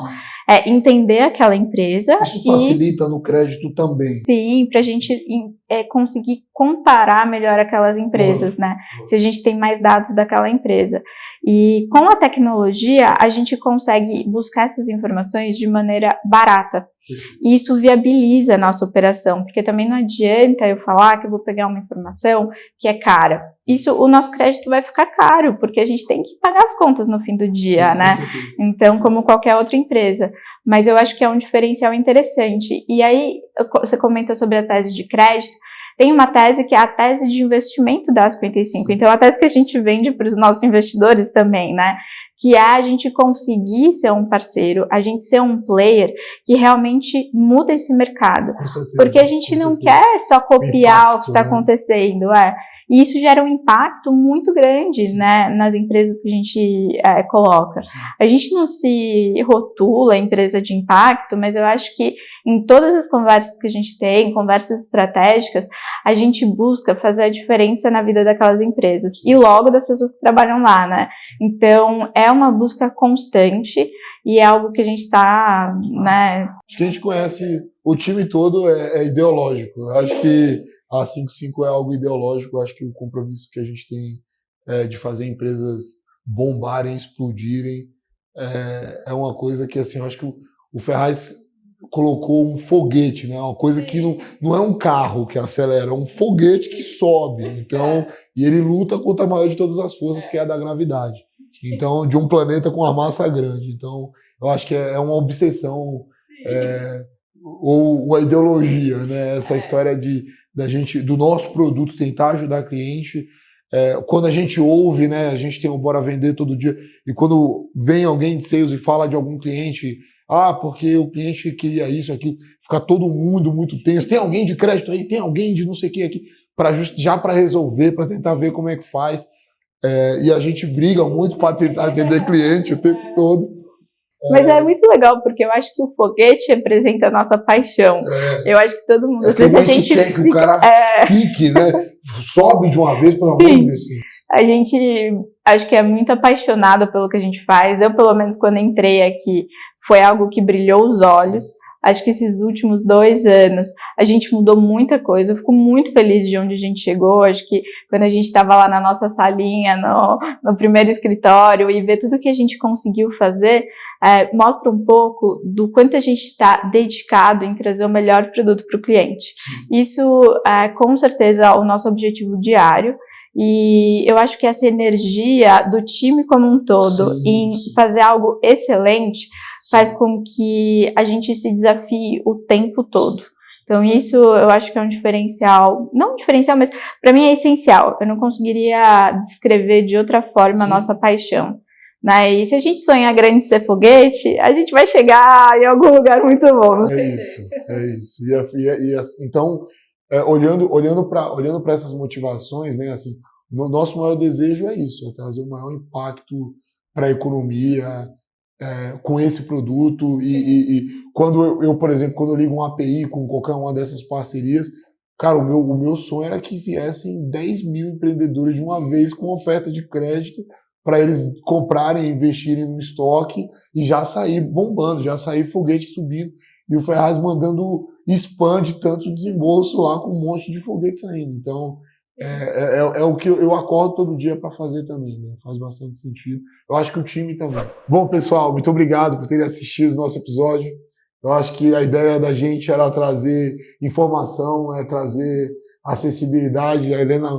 Entender aquela empresa. Isso facilita no crédito também. Sim, para a gente conseguir comparar melhor aquelas empresas, né? Se a gente tem mais dados daquela empresa. E com a tecnologia, a gente consegue buscar essas informações de maneira barata. E isso viabiliza a nossa operação, porque também não adianta eu falar que eu vou pegar uma informação que é cara. O nosso crédito vai ficar caro, porque a gente tem que pagar as contas no fim do dia, sim, né? Então, como qualquer outra empresa. Mas eu acho que é um diferencial interessante. E aí, você comenta sobre a tese de crédito. Tem uma tese que é a tese de investimento da 55. Então, a tese que a gente vende para os nossos investidores também, né? Que é a gente conseguir ser um parceiro, a gente ser um player que realmente muda esse mercado. Com certeza, porque a gente não quer só copiar o que está acontecendo, E isso gera um impacto muito grande, né, nas empresas que a gente coloca. A gente não se rotula empresa de impacto, mas eu acho que em todas as conversas que a gente tem, conversas estratégicas, a gente busca fazer a diferença na vida daquelas empresas e logo das pessoas que trabalham lá, né? Então, é uma busca constante e é algo que a gente está, né? Acho que a gente conhece, o time todo é ideológico. Eu acho que a 55 é algo ideológico. Eu acho que o compromisso que a gente tem de fazer empresas bombarem, explodirem, é uma coisa que, assim, eu acho que o Ferraz colocou um foguete, né? Uma coisa que não é um carro que acelera, é um foguete que sobe. Então, e ele luta contra a maior de todas as forças, que é a da gravidade. Então, de um planeta com uma massa grande. Então, eu acho que é uma obsessão ou uma ideologia, né? Essa história da gente, do nosso produto tentar ajudar cliente. Quando a gente ouve, né? A gente tem o Bora Vender todo dia, e quando vem alguém de sales e fala de algum cliente, porque o cliente queria isso, aqui, fica todo mundo muito tenso. Tem alguém de crédito aí? Tem alguém de não sei o que aqui? Já para resolver, para tentar ver como é que faz. E a gente briga muito para tentar atender cliente o tempo todo. Mas é muito legal, porque eu acho que o foguete representa a nossa paixão. Eu acho que todo mundo... Às vezes a gente quer que o cara fique, né? Sobe de uma vez, pelo amor de Deus. A gente, acho que é muito apaixonada pelo que a gente faz. Eu, pelo menos, quando entrei aqui, foi algo que brilhou os olhos. Acho que esses últimos 2 anos a gente mudou muita coisa. Eu fico muito feliz de onde a gente chegou. Acho que quando a gente estava lá na nossa salinha, no primeiro escritório, e ver tudo que a gente conseguiu fazer, mostra um pouco do quanto a gente está dedicado em trazer o melhor produto para o cliente. Isso é, com certeza, o nosso objetivo diário. E eu acho que essa energia do time como um todo em fazer algo excelente faz com que a gente se desafie o tempo todo. Então isso eu acho que é um diferencial, não um diferencial, mas para mim é essencial. Eu não conseguiria descrever de outra forma a nossa paixão. Né? E se a gente sonhar grande ser foguete, a gente vai chegar em algum lugar muito bom. É isso. Então, olhando para essas motivações, né, assim, nosso maior desejo é isso, é trazer o maior impacto para a economia com esse produto. E quando eu, por exemplo, quando eu ligo um API com qualquer uma dessas parcerias, cara, o meu sonho era que viessem 10 mil empreendedores de uma vez com oferta de crédito para eles comprarem, investirem no estoque e já sair bombando, já sair foguete subindo. E o Ferraz mandando spam de tanto desembolso lá, com um monte de foguete saindo. Então, é o que eu acordo todo dia para fazer também, né? Faz bastante sentido. Eu acho que o time também. Bom, pessoal, muito obrigado por terem assistido o nosso episódio. Eu acho que a ideia da gente era trazer informação, trazer acessibilidade. A Helena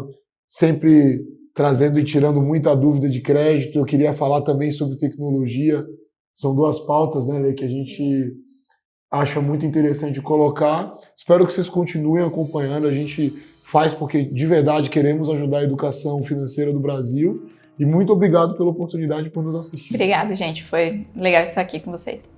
sempre trazendo e tirando muita dúvida de crédito. Eu queria falar também sobre tecnologia. São duas pautas, né, Lê, que a gente acha muito interessante colocar. Espero que vocês continuem acompanhando. A gente faz porque, de verdade, queremos ajudar a educação financeira do Brasil. E muito obrigado pela oportunidade por nos assistir. Obrigada, gente. Foi legal estar aqui com vocês.